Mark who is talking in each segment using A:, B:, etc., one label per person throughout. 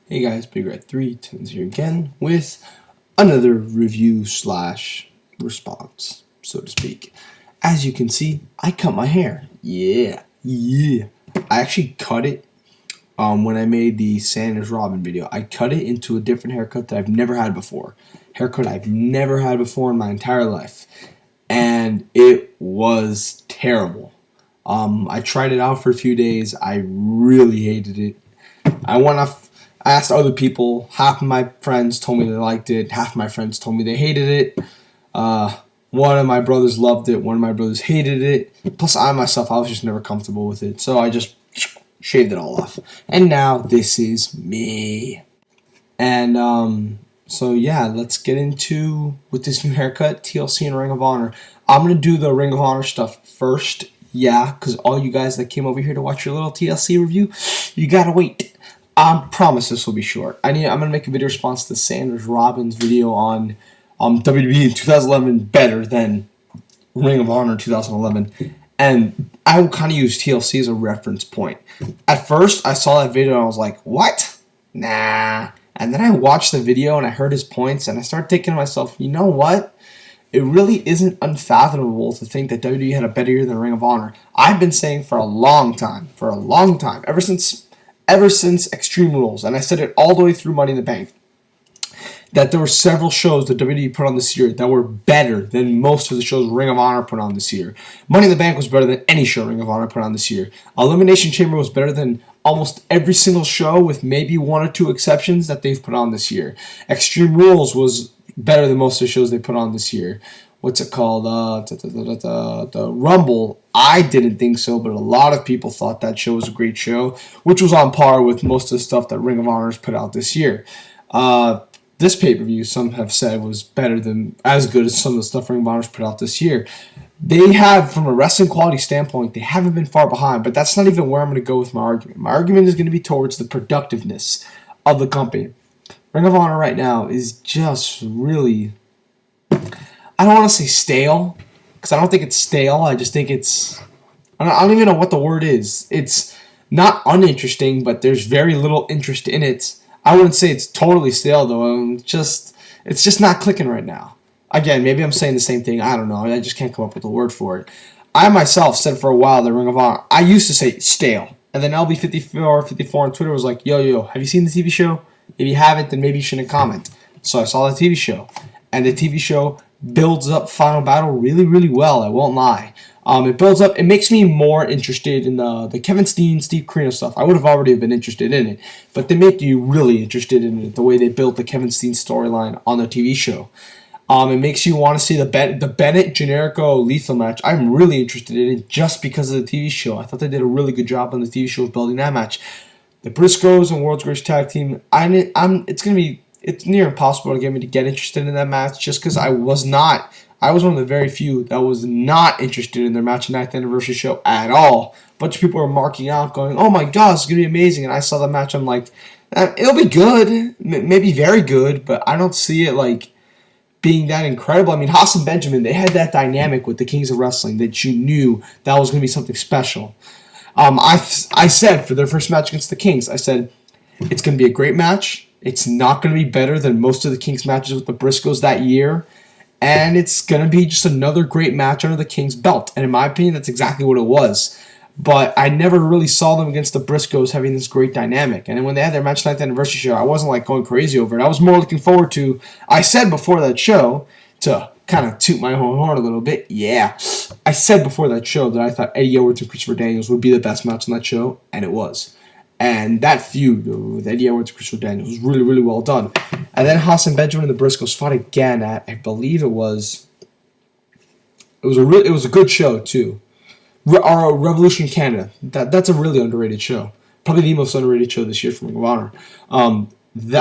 A: Hey guys, Big Red 310 here again with another review slash response, so to speak. As you can see, I cut my hair. Yeah. I actually cut it when I made the Sanders Robin video. I cut it into a different haircut that I've never had before. Haircut I've never had before in my entire life. And it was terrible. I tried it out for a few days. I really hated it. I asked other people. Half of my friends told me they liked it. Half of my friends told me they hated it. One of my brothers loved it. One of my brothers hated it. Plus, I myself, I was just never comfortable with it. So I just shaved it all off. And now this is me. And so yeah, let's get into with this new haircut, TLC and Ring of Honor. I'm going to do the Ring of Honor stuff first. Yeah, because all you guys that came over here to watch your little TLC review, you got to wait. I promise this will be short. I'm gonna make a video response to Sanders Robbins' video on WWE in 2011 better than Ring of Honor in 2011, and I will kind of use TLC as a reference point. At first, I saw that video and I was like, "What? Nah." And then I watched the video and I heard his points and I started thinking to myself, you know what? It really isn't unfathomable to think that WWE had a better year than Ring of Honor. I've been saying for a long time, ever since Extreme Rules, and I said it all the way through Money in the Bank, that there were several shows that WWE put on this year that were better than most of the shows Ring of Honor put on this year. Money in the Bank was better than any show Ring of Honor put on this year. Elimination Chamber was better than almost every single show, with maybe one or two exceptions, that they've put on this year. Extreme Rules was better than most of the shows they put on this year. What's it called? The Rumble. I didn't think so, but a lot of people thought that show was a great show, which was on par with most of the stuff that Ring of Honor has put out this year. This pay-per-view, some have said, was better than, as good as some of the stuff Ring of Honor has put out this year. They have, from a wrestling quality standpoint, they haven't been far behind, but that's not even where I'm going to go with my argument. My argument is going to be towards the productiveness of the company. Ring of Honor right now is just really, I don't want to say stale, because I don't think it's stale. I just think it's, I don't even know what the word is. It's not uninteresting, but there's very little interest in it. I wouldn't say it's totally stale, though. It's just not clicking right now. Again, maybe I'm saying the same thing. I don't know. I just can't come up with a word for it. I myself said for a while that Ring of Honor, I used to say stale. And then LB54 on Twitter was like, yo, have you seen the TV show? If you haven't, then maybe you shouldn't comment. So I saw the TV show. And the TV show builds up Final Battle really, really well. I won't lie. It builds up. It makes me more interested in the Kevin Steen, Steve Corino stuff. I would have already been interested in it, but they make you really interested in it. The way they built the Kevin Steen storyline on the TV show. It makes you want to see the Bennett Generico Lethal match. I'm really interested in it just because of the TV show. I thought they did a really good job on the TV show of building that match. The Briscoes and World's Greatest Tag Team. It's near impossible to get me to get interested in that match just because I was one of the very few that was not interested in their match 9th anniversary show at all. A bunch of people were marking out going, oh my god, it's going to be amazing. And I saw the match, I'm like, it'll be good, maybe very good, but I don't see it like being that incredible. I mean, Haas and Benjamin, they had that dynamic with the Kings of Wrestling that you knew that was going to be something special. I said for their first match against the Kings, I said, it's going to be a great match. It's not going to be better than most of the Kings matches with the Briscoes that year. And it's going to be just another great match under the King's belt. And in my opinion, that's exactly what it was. But I never really saw them against the Briscoes having this great dynamic. And then when they had their match 9th anniversary show, I wasn't like going crazy over it. I was more looking forward to, I said before that show, to kind of toot my own horn a little bit, yeah. I said before that show that I thought Eddie Edwards and Christopher Daniels would be the best match on that show. And it was. And that feud with Eddie Edwards and Christopher Daniels was really, really well done. And then Haas and Benjamin and the Briscoes fought again at, I believe it was a good show too. Revolution Canada. That's a really underrated show. Probably the most underrated show this year from Ring of Honor.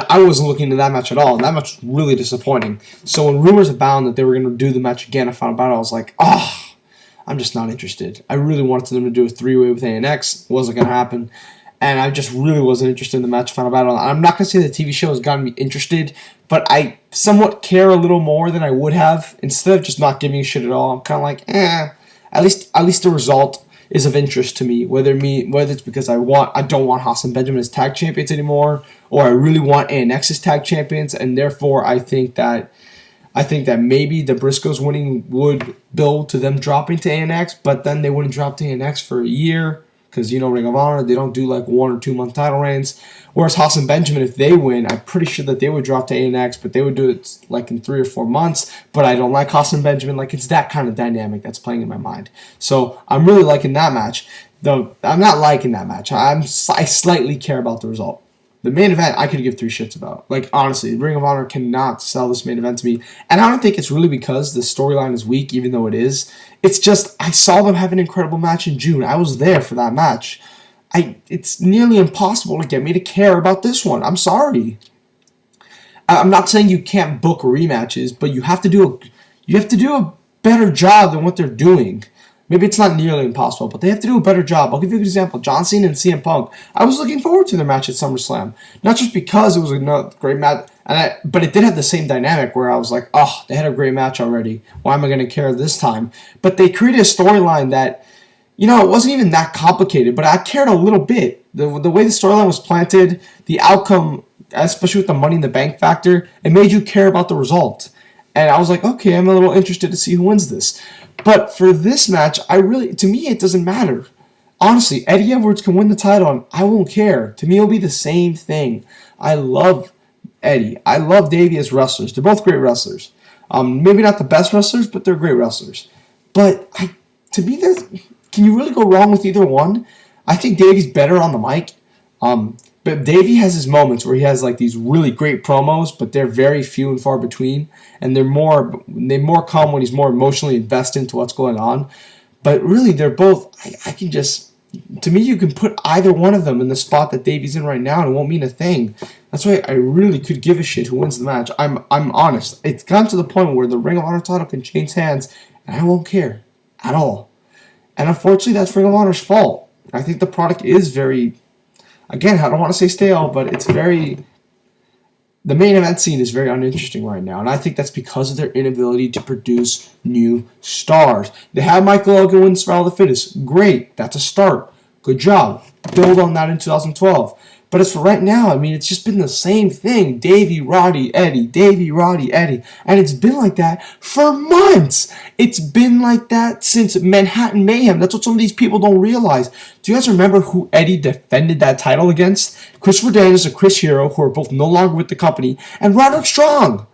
A: I wasn't looking into that match at all, and that match was really disappointing. So when rumors abound that they were going to do the match again at Final Battle, I was like, I'm just not interested. I really wanted them to do a 3-way with ANX. It wasn't going to happen. And I just really wasn't interested in the match Final Battle. I'm not going to say the TV show has gotten me interested, but I somewhat care a little more than I would have. Instead of just not giving a shit at all, I'm kind of like, at least the result. is of interest to me. Whether it's because I don't want Haas and Benjamin as tag champions anymore, or I really want ANX as tag champions, and therefore I think that maybe the Briscoes winning would build to them dropping to ANX, but then they wouldn't drop to ANX for a year. Because, Ring of Honor, they don't do like 1 or 2 month title reigns. Whereas Haas and Benjamin, if they win, I'm pretty sure that they would drop to ANX, but they would do it like in 3 or 4 months. But I don't like Haas and Benjamin. Like, it's that kind of dynamic that's playing in my mind. So I'm really liking that match. Though I'm not liking that match. I slightly care about the result. The main event, I could give 3 shits about. Like, honestly, Ring of Honor cannot sell this main event to me. And I don't think it's really because the storyline is weak, even though it is. It's just, I saw them have an incredible match in June. I was there for that match. It's nearly impossible to get me to care about this one. I'm sorry. I'm not saying you can't book rematches, but you have to do a better job than what they're doing. Maybe it's not nearly impossible, but they have to do a better job. I'll give you an example. John Cena and CM Punk. I was looking forward to their match at SummerSlam. Not just because it was a great match, but it did have the same dynamic where I was like, oh, they had a great match already. Why am I going to care this time? But they created a storyline that, it wasn't even that complicated, but I cared a little bit. The way the storyline was planted, the outcome, especially with the Money in the Bank factor, it made you care about the result. And I was like, okay, I'm a little interested to see who wins this. But for this match, to me, it doesn't matter. Honestly, Eddie Edwards can win the title, and I won't care. To me, it'll be the same thing. I love Eddie. I love Davey as wrestlers. They're both great wrestlers. Maybe not the best wrestlers, but they're great wrestlers. But to me, can you really go wrong with either one? I think Davey's better on the mic. But Davey has his moments where he has like these really great promos, but they're very few and far between, and they more come when he's more emotionally invested into what's going on. But really, they're both. To me, you can put either one of them in the spot that Davey's in right now, and it won't mean a thing. That's why I really could give a shit who wins the match. I'm honest. It's gotten to the point where the Ring of Honor title can change hands, and I won't care at all. And unfortunately, that's Ring of Honor's fault. I think the product is very. Again, I don't want to say stale, but it's the main event scene is very uninteresting right now, and I think that's because of their inability to produce new stars. They have Michael Elgin win Survival of the Fittest. Great. That's a start. Good job. Build on that in 2012. But as for right now, it's just been the same thing. Davey, Roddy, Eddie. Davey, Roddy, Eddie. And it's been like that for months. It's been like that since Manhattan Mayhem. That's what some of these people don't realize. Do you guys remember who Eddie defended that title against? Christopher Daniels and Chris Hero, who are both no longer with the company, and Roderick Strong.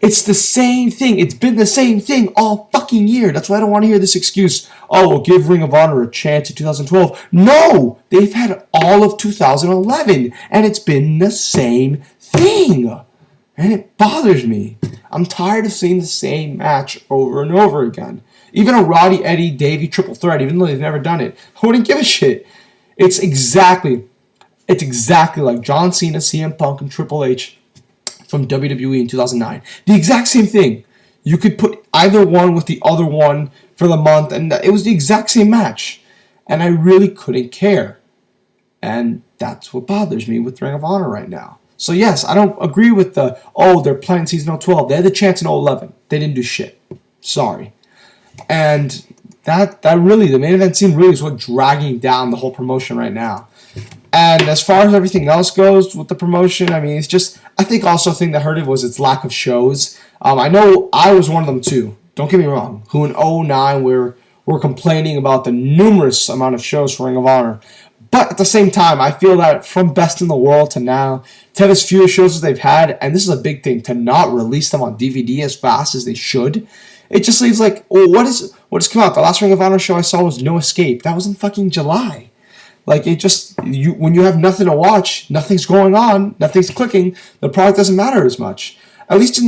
A: It's the same thing. It's been the same thing all fucking year. That's why I don't want to hear this excuse. Oh, we'll give Ring of Honor a chance in 2012. No! They've had all of 2011, and it's been the same thing. And it bothers me. I'm tired of seeing the same match over and over again. Even a Roddy, Eddie, Davey triple threat, even though they've never done it, I wouldn't give a shit. It's exactly like John Cena, CM Punk, and Triple H from WWE in 2009. The exact same thing. You could put either one with the other one for the month, and it was the exact same match. And I really couldn't care. And that's what bothers me with Ring of Honor right now. So yes, I don't agree with they're playing season 012. They had the chance in 011. They didn't do shit. Sorry. And that really, the main event scene really is what dragging down the whole promotion right now. And as far as everything else goes with the promotion, it's just, I think also a thing that hurt it was its lack of shows. I know I was one of them too, don't get me wrong, who in 2009 were complaining about the numerous amount of shows for Ring of Honor. But at the same time, I feel that from Best in the World to now, to have as few shows as they've had, and this is a big thing, to not release them on DVD as fast as they should, it just leaves like, what has come out? The last Ring of Honor show I saw was No Escape. That was in fucking July. Like, it just, when you have nothing to watch, nothing's going on, nothing's clicking, the product doesn't matter as much. At least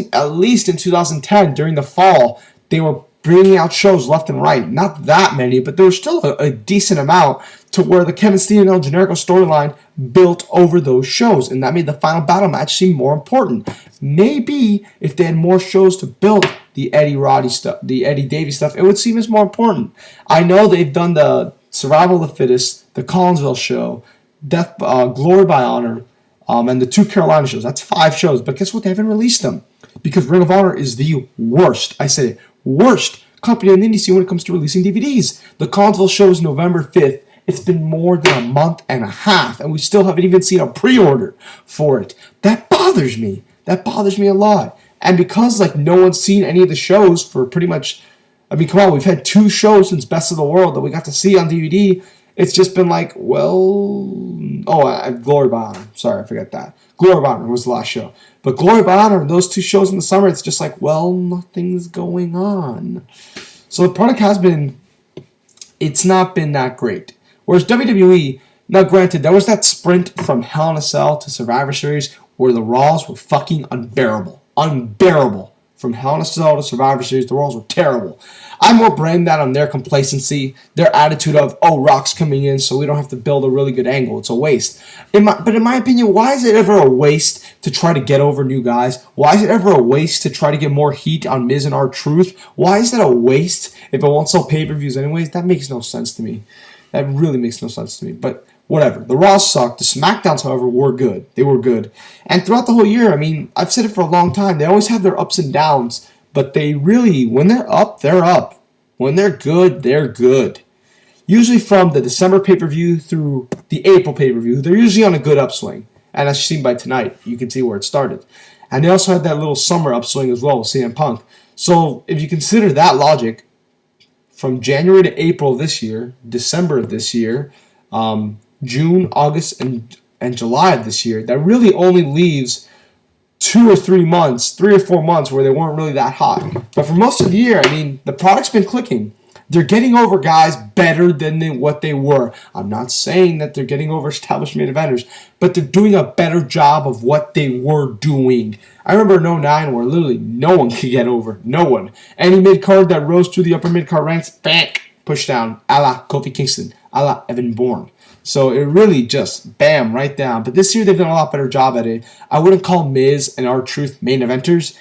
A: in 2010, during the fall, they were bringing out shows left and right. Not that many, but there was still a decent amount to where the Kevin Steen and El Generico storyline built over those shows, and that made the final battle match seem more important. Maybe if they had more shows to build the Eddie Roddy stuff, the Eddie Davey stuff, it would seem as more important. I know they've done the Survival of the Fittest, the Collinsville show, Glory by Honor, and the 2 Carolina shows. That's 5 shows, but guess what? They haven't released them because Ring of Honor is the worst. I say worst company in the indie scene when it comes to releasing DVDs. The Collinsville show is November 5th. It's been more than a month and a half, and we still haven't even seen a pre-order for it. That bothers me. That bothers me a lot. And because like no one's seen any of the shows for pretty much, I mean, come on, we've had 2 shows since Best of the World that we got to see on DVD. It's just been like, well, Glory by Honor. Sorry, I forgot that. Glory by Honor was the last show. But Glory by Honor, those 2 shows in the summer, it's just like, well, nothing's going on. So the product has been, it's not been that great. Whereas WWE, now granted, there was that sprint from Hell in a Cell to Survivor Series where the Raws were fucking unbearable. Unbearable. From Hell in a Cell to Survivor Series, the Raws were terrible. I more blame that on their complacency, their attitude of, oh, Rock's coming in, so we don't have to build a really good angle. It's a waste. But in my opinion, why is it ever a waste to try to get over new guys? Why is it ever a waste to try to get more heat on Miz and R-Truth? Why is that a waste if it won't sell pay-per-views anyways? That makes no sense to me. That really makes no sense to me. But whatever. The Raws sucked. The SmackDowns, however, were good. They were good. And throughout the whole year, I mean, I've said it for a long time, they always have their ups and downs. But they really, when they're up, they're up. When they're good, they're good. Usually from the December pay-per-view through the April pay-per-view, they're usually on a good upswing. And as you've seen by tonight, you can see where it started. And they also had that little summer upswing as well with CM Punk. So if you consider that logic, from January to April of this year, December of this year, June, August, and July of this year, that really only leaves 2 or 3 months, 3 or 4 months where they weren't really that hot. But for most of the year, I mean, the product's been clicking. They're getting over guys better than what they were. I'm not saying that they're getting over established main eventers, but they're doing a better job of what they were doing. I remember in 09 where literally no one could get over. No one. Any mid-card that rose through the upper mid-card ranks, bang, push down, a la Kofi Kingston, a la Evan Bourne. So it really just, bam, right down. But this year they've done a lot better job at it. I wouldn't call Miz and R-Truth main eventers,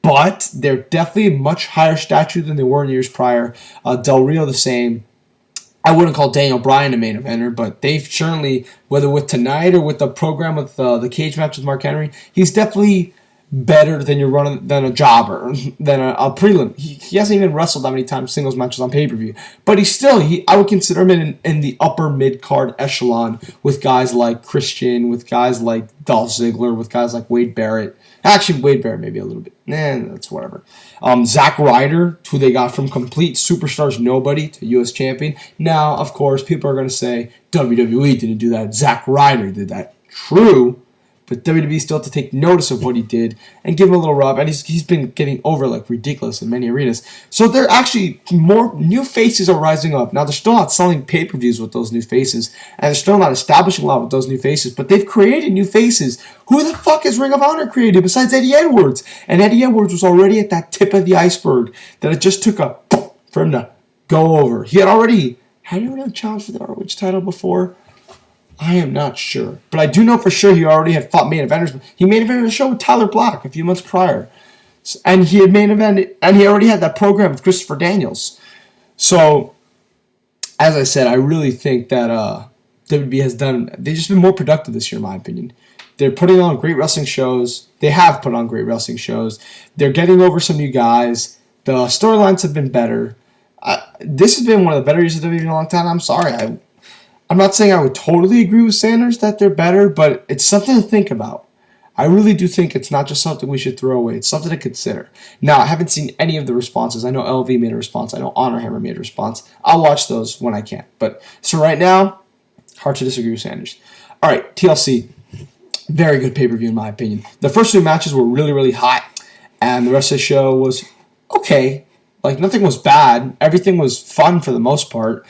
A: but they're definitely a much higher stature than they were in years prior. Del Rio the same. I wouldn't call Daniel Bryan a main eventer, but they've certainly, whether with tonight or with the program with the cage match with Mark Henry, he's definitely better than a jobber, than a prelim. He hasn't even wrestled that many times singles matches on pay-per-view. But I would consider him in the upper mid-card echelon with guys like Christian, with guys like Dolph Ziggler, with guys like Wade Barrett. Actually, Wade Barrett maybe a little bit. That's whatever. Zack Ryder, who they got from complete superstars nobody to U.S. champion. Now, of course, people are going to say, WWE didn't do that. Zack Ryder did that. True. But WWE still have to take notice of what he did and give him a little rub. And he's been getting over like ridiculous in many arenas. So they're actually more new faces are rising up. Now they're still not selling pay-per-views with those new faces. And they're still not establishing a lot with those new faces. But they've created new faces. Who the fuck has Ring of Honor created besides Eddie Edwards? And Eddie Edwards was already at that tip of the iceberg that it just took for him to go over. Had he already challenged for the ROH title before? I am not sure. But I do know for sure he already had fought main eventers. He main evented a show with Tyler Black a few months prior. And he had main evented, and he already had that program with Christopher Daniels. So, as I said, I really think that WWE they've just been more productive this year, in my opinion. They're putting on great wrestling shows. They have put on great wrestling shows. They're getting over some new guys. The storylines have been better. This has been one of the better years of WWE in a long time. I'm sorry. I'm not saying I would totally agree with Sanders that they're better, but it's something to think about. I really do think it's not just something we should throw away. It's something to consider. Now, I haven't seen any of the responses. I know LV made a response. I know Honor Hammer made a response. I'll watch those when I can. But so right now, hard to disagree with Sanders. All right, TLC. Very good pay-per-view in my opinion. The first 2 matches were really, really hot, and the rest of the show was okay. Like, nothing was bad. Everything was fun for the most part.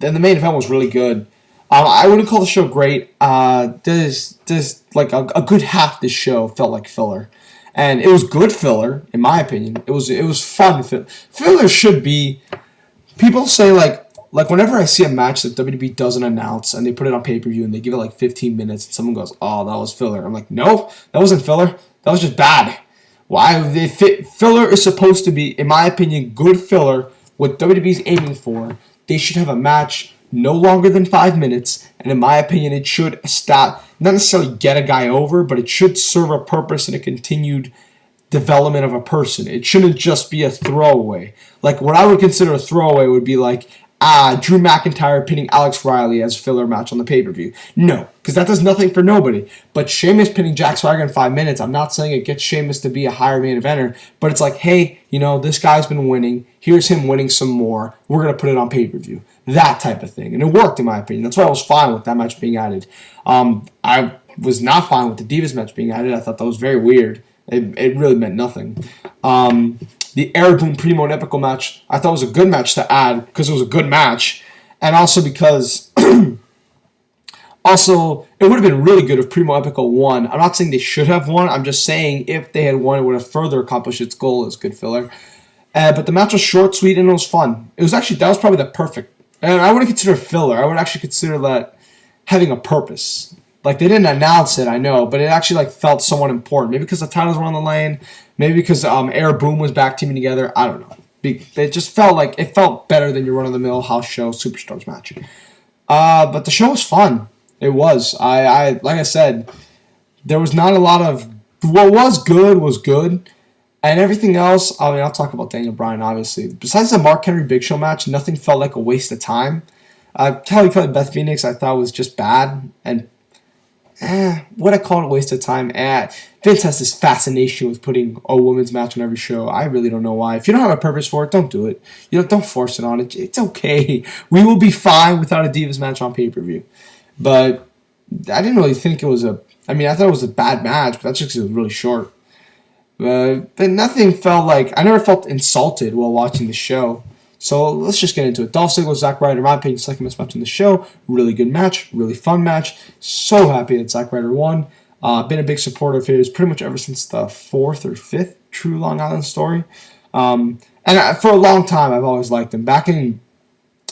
A: Then the main event was really good. I wouldn't call the show great. There's like a good half this show felt like filler, and it was good filler in my opinion. It was fun. Filler should be. People say like whenever I see a match that WWE doesn't announce and they put it on pay-per-view and they give it like 15 minutes and someone goes, "Oh, that was filler." I'm like, no, that wasn't filler. That was just bad. Why filler is supposed to be, in my opinion, good filler. What WWE's aiming for. They should have a match no longer than 5 minutes, and in my opinion, it should not necessarily get a guy over, but it should serve a purpose in a continued development of a person. It shouldn't just be a throwaway. Like, what I would consider a throwaway would be like, Drew McIntyre pinning Alex Riley as a filler match on the pay-per-view. No, because that does nothing for nobody. But Sheamus pinning Jack Swagger in 5 minutes, I'm not saying it gets Sheamus to be a higher main eventer, but it's like, hey, this guy's been winning. Here's him winning some more. We're going to put it on pay-per-view. That type of thing. And it worked, in my opinion. That's why I was fine with that match being added. I was not fine with the Divas match being added. I thought that was very weird. It really meant nothing. The Air Boom Primo and Epico match, I thought was a good match to add because it was a good match. And also because, it would have been really good if Primo Epico won. I'm not saying they should have won. I'm just saying if they had won, it would have further accomplished its goal as good filler. But the match was short, sweet, and it was fun. That was probably the perfect. And I wouldn't consider filler. I would actually consider that having a purpose. Like, they didn't announce it, I know, but it actually felt somewhat important. Maybe because the titles were on the line. Maybe because Air Boom was back teaming together. I don't know. It just felt like it felt better than your run-of-the-mill house show Superstars match. But the show was fun. It was. I like I said, there was not a lot of what was good, and everything else. I mean, I'll talk about Daniel Bryan obviously. Besides the Mark Henry Big Show match, nothing felt like a waste of time. Kelly Beth Phoenix I thought was just bad and. What I call it a waste of time. Vince has this fascination with putting a women's match on every show. I really don't know why. If you don't have a purpose for it, don't do it. Don't force it on it. It's okay. We will be fine without a Divas match on pay-per-view. But I didn't really think it was I thought it was a bad match, but that's just because it was really short. But nothing felt like... I never felt insulted while watching the show. So let's just get into it. Dolph Ziggler, Zack Ryder, in my opinion, second best match in the show. Really good match, really fun match. So happy that Zack Ryder won. Been a big supporter of his pretty much ever since the 4th or 5th True Long Island story. And for a long time, I've always liked him. Back in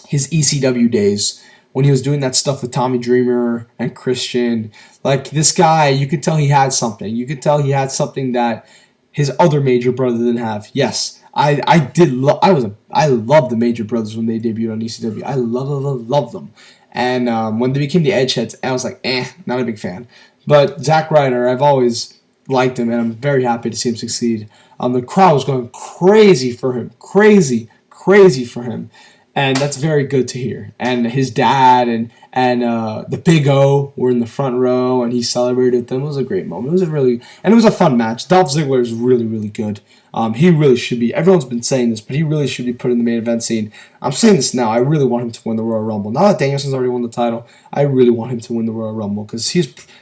A: his ECW days, when he was doing that stuff with Tommy Dreamer and Christian, like this guy, you could tell he had something. You could tell he had something that his other major brother didn't have. Yes. I loved the Major Brothers when they debuted on ECW. I love them. And when they became the Edgeheads, I was like, not a big fan. But Zack Ryder, I've always liked him, and I'm very happy to see him succeed. The crowd was going crazy for him. Crazy for him. And that's very good to hear. And his dad and the Big O were in the front row, and he celebrated with them. It was a great moment. It was a fun match. Dolph Ziggler is really, really good. He really should be. Everyone's been saying this, but he really should be put in the main event scene. I'm saying this now. I really want him to win the Royal Rumble. Now that Danielson's already won the title, I really want him to win the Royal Rumble because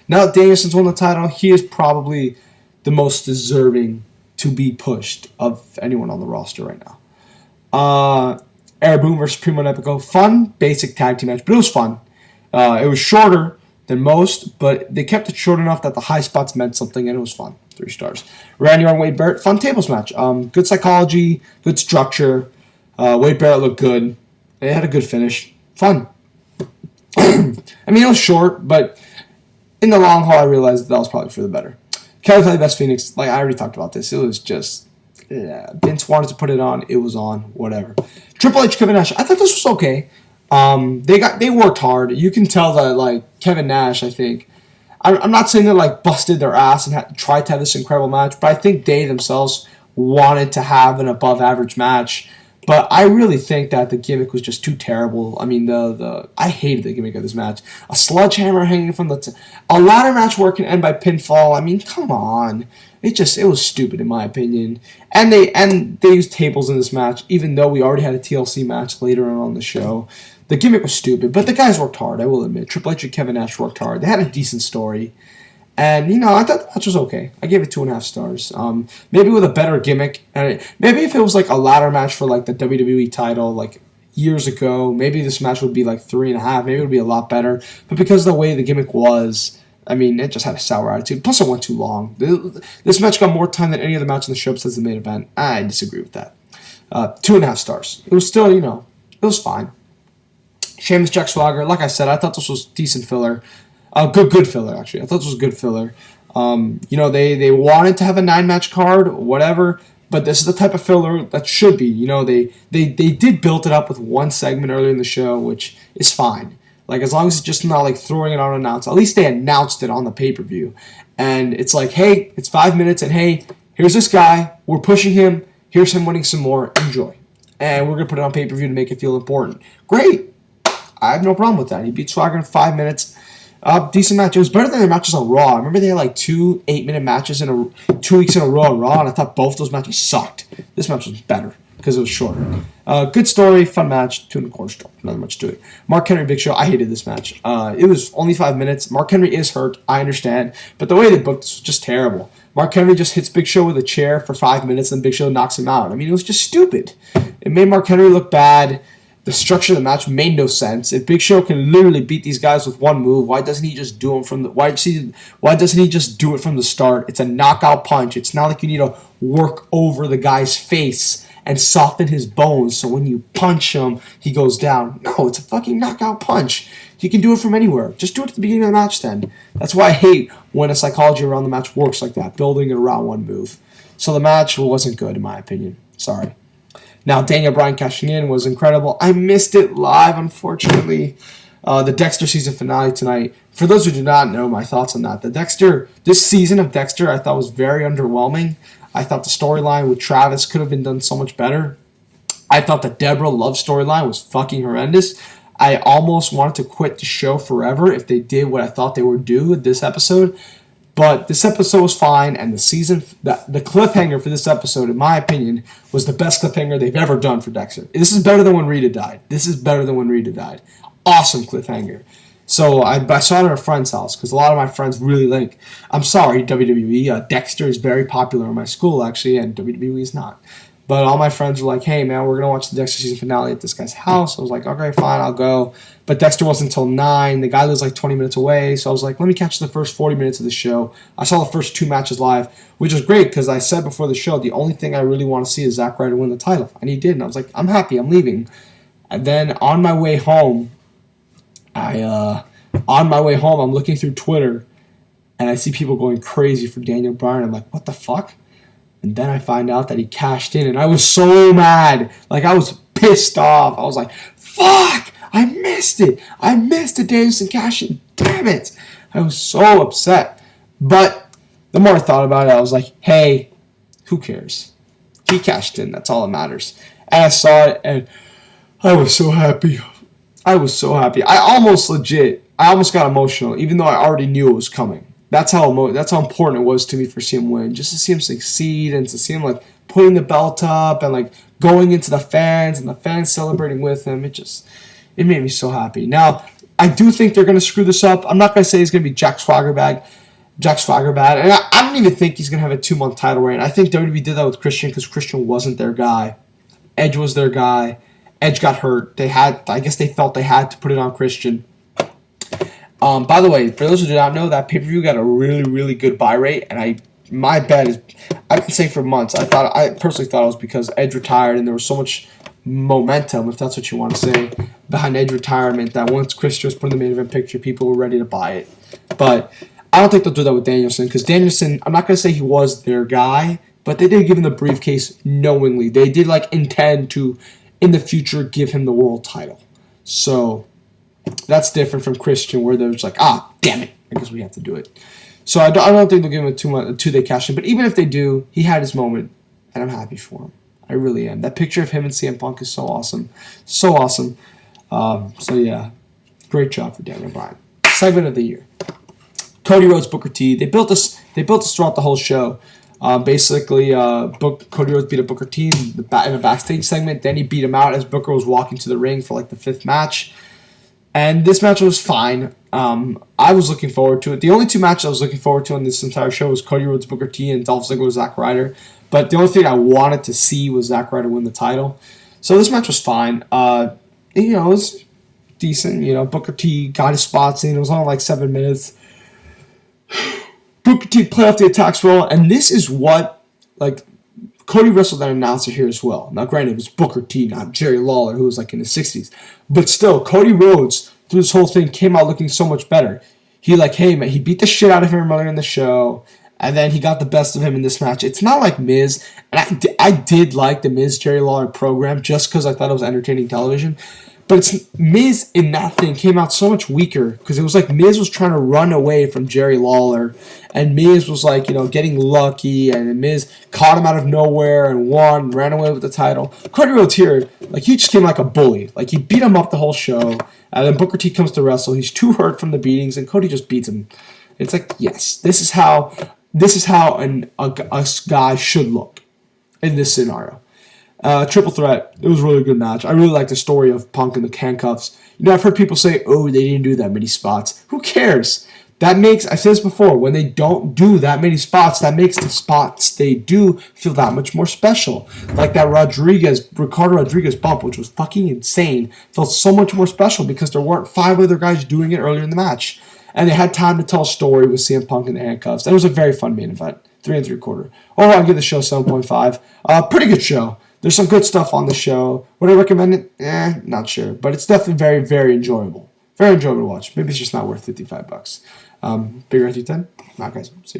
A: now that Danielson's won the title, he is probably the most deserving to be pushed of anyone on the roster right now. Air Boom versus Primo and Epico. Fun, basic tag team match, but it was fun. It was shorter than most, but they kept it short enough that the high spots meant something, and it was fun. 3 stars. Randy Orton, Wade Barrett. Fun tables match. Good psychology, good structure. Wade Barrett looked good. They had a good finish. Fun. It was short, but in the long haul, I realized that was probably for the better. Kelly Beth Phoenix, like I already talked about this, it was just... Vince wanted to put it on. It was on. Whatever. Triple H, Kevin Nash. I thought this was okay. They worked hard. You can tell that Kevin Nash. I think I'm not saying they busted their ass and tried to have this incredible match, but I think they themselves wanted to have an above average match. But I really think that the gimmick was just too terrible. I hated the gimmick of this match. A sledgehammer hanging from a ladder match where it can end by pinfall. Come on. It was stupid in my opinion. And they used tables in this match, even though we already had a TLC match later on the show. The gimmick was stupid, but the guys worked hard, I will admit. Triple H and Kevin Nash worked hard. They had a decent story. And, I thought the match was okay. I gave it 2.5 stars. Maybe with a better gimmick. And maybe if it was a ladder match for the WWE title, years ago, maybe this match would be 3.5. Maybe it would be a lot better. But because of the way the gimmick was... it just had a sour attitude. Plus, it went too long. This match got more time than any other match in the show besides the main event. I disagree with that. 2.5 stars. It was still, it was fine. Sheamus, Jack Swagger. Like I said, I thought this was decent filler. Good filler, actually. I thought this was good filler. They wanted to have a 9-match card, whatever, but this is the type of filler that should be. They did build it up with one segment earlier in the show, which is fine. As long as it's just not throwing it on unannounced. At least they announced it on the pay-per-view. And it's hey, it's 5 minutes, and hey, here's this guy. We're pushing him. Here's him winning some more. Enjoy. And we're going to put it on pay-per-view to make it feel important. Great. I have no problem with that. He beat Swagger in 5 minutes. Decent match. It was better than their matches on Raw. I remember they had like 2 8-minute matches in 2 weeks in a row on Raw, and I thought both those matches sucked. This match was better because it was shorter. Good story, fun match, 2.25 stars. Nothing much to it. Mark Henry, Big Show. I hated this match. It was only 5 minutes. Mark Henry is hurt. I understand, but the way they booked this was just terrible. Mark Henry just hits Big Show with a chair for 5 minutes, and Big Show knocks him out. I mean, it was just stupid. It made Mark Henry look bad. The structure of the match made no sense. If Big Show can literally beat these guys with one move, why doesn't he just do them from the? Why doesn't he just do it from the start? It's a knockout punch. It's not like you need to work over the guy's face and soften his bones so when you punch him, he goes down. No, it's a fucking knockout punch. You can do it from anywhere. Just do it at the beginning of the match then. That's why I hate when a psychology around the match works like that, building it around one move. So the match wasn't good in my opinion. Sorry. Now, Daniel Bryan cashing in was incredible. I missed it live, unfortunately. The Dexter season finale tonight. For those who do not know my thoughts on that, this season of Dexter I thought was very underwhelming. I thought the storyline with Travis could have been done so much better. I thought the Deborah love storyline was fucking horrendous. I almost wanted to quit the show forever if they did what I thought they would do with this episode. But this episode was fine, and the cliffhanger for this episode, in my opinion, was the best cliffhanger they've ever done for Dexter. This is better than when Rita died. Awesome cliffhanger. So I saw it at a friend's house, because a lot of my friends really like, I'm sorry, WWE, Dexter is very popular in my school, actually, and WWE is not. But all my friends were like, hey, man, we're going to watch the Dexter season finale at this guy's house. I was like, okay, fine, I'll go. But Dexter wasn't until 9. The guy lives like 20 minutes away. So I was like, let me catch the first 40 minutes of the show. I saw the first 2 matches live, which was great because I said before the show, the only thing I really want to see is Zack Ryder win the title. And he did. And I was like, I'm happy. I'm leaving. And then on my way home, I'm looking through Twitter, and I see people going crazy for Daniel Bryan. I'm like, what the fuck? And then I find out that he cashed in, and I was so mad. Like, I was pissed off. I was like, fuck, I missed it. I missed the Danielson cash in. Damn it. I was so upset. But the more I thought about it, I was like, hey, who cares? He cashed in. That's all that matters. And I saw it, and I was so happy. I almost got emotional, even though I already knew it was coming. That's how important it was to me for see him win. Just to see him succeed and to see him like putting the belt up and like going into the fans and the fans celebrating with him. It made me so happy. Now, I do think they're going to screw this up. I'm not going to say he's going to be Jack Swagger bad. And I don't even think he's going to have a 2-month title reign. I think WWE did that with Christian because Christian wasn't their guy. Edge was their guy. Edge got hurt. I guess they felt they had to put it on Christian. By the way, for those who do not know, that pay-per-view got a really, really good buy rate, and my bet is, I've been saying for months, I personally thought it was because Edge retired, and there was so much momentum, if that's what you want to say, behind Edge retirement, that once Christian was put in the main event picture, people were ready to buy it. But I don't think they'll do that with Danielson, because Danielson, I'm not going to say he was their guy, but they did give him the briefcase knowingly. They did intend to, in the future, give him the world title. So that's different from Christian, where they're just like, damn it, I guess we have to do it. So I don't think they'll give him a 2-day cash in. But even if they do, he had his moment, and I'm happy for him. I really am. That picture of him and CM Punk is so awesome. So awesome. So yeah, great job for Daniel Bryan. Segment of the year. Cody Rhodes, Booker T. They built this throughout the whole show. Cody Rhodes beat up Booker T in a backstage segment. Then he beat him out as Booker was walking to the ring for the 5th match. And this match was fine. I was looking forward to it. The only 2 matches I was looking forward to on this entire show was Cody Rhodes, Booker T, and Dolph Ziggler, Zack Ryder. But the only thing I wanted to see was Zack Ryder win the title. So this match was fine. It was decent. Booker T got his spots in. It was only 7 minutes. Booker T played off the attacks well, and this is what, Cody wrestled that announcer here as well. Now, granted, it was Booker T, not Jerry Lawler, who was in his 60s. But still, Cody Rhodes, through this whole thing, came out looking so much better. Hey, man, he beat the shit out of him earlier in the show, and then he got the best of him in this match. It's not like Miz, and I did like the Miz Jerry Lawler program just because I thought it was entertaining television. But it's Miz in that thing came out so much weaker because it was like Miz was trying to run away from Jerry Lawler, and Miz was like, getting lucky, and Miz caught him out of nowhere and won, ran away with the title. Cody Rhodes here, like, he just came like a bully. Like, he beat him up the whole show, and then Booker T comes to wrestle. He's too hurt from the beatings, and Cody just beats him. It's like, yes, this is how a guy should look in this scenario. Triple threat. It was a really good match. I really like the story of Punk and the handcuffs. I've heard people say, oh, they didn't do that many spots. Who cares? That makes, I said this before, when they don't do that many spots, that makes the spots they do feel that much more special. Like that Ricardo Rodriguez bump, which was fucking insane, felt so much more special because there weren't 5 other guys doing it earlier in the match. And they had time to tell a story with CM Punk and the handcuffs. It was a very fun main event. 3 3/4. Overall, I'll give the show 7.5. Pretty good show. There's some good stuff on the show. Would I recommend it? Not sure. But it's definitely very, very enjoyable. Very enjoyable to watch. Maybe it's just not worth $55. Bigger 10? Not guys. See you.